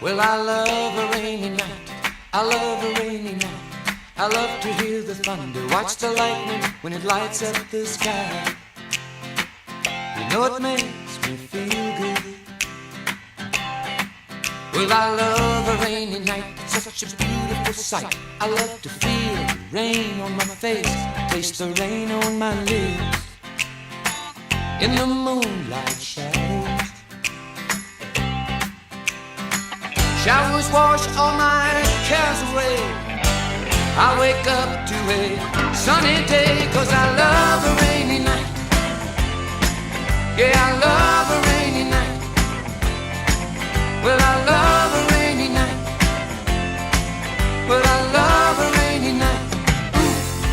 Well, I love a rainy night. I love a rainy night. I love to hear the thunder, watch the lightning when it lights up the sky. You know it makes me feel good. Well, I love a rainy night. It's such a beautiful sight. I love to feel the rain on my face, taste the rain on my lips. In the moonlight shadows, showers wash all my cares away. I wake up to a sunny day, 'cause I love a rainy night. Yeah, I love a rainy night. Well, I love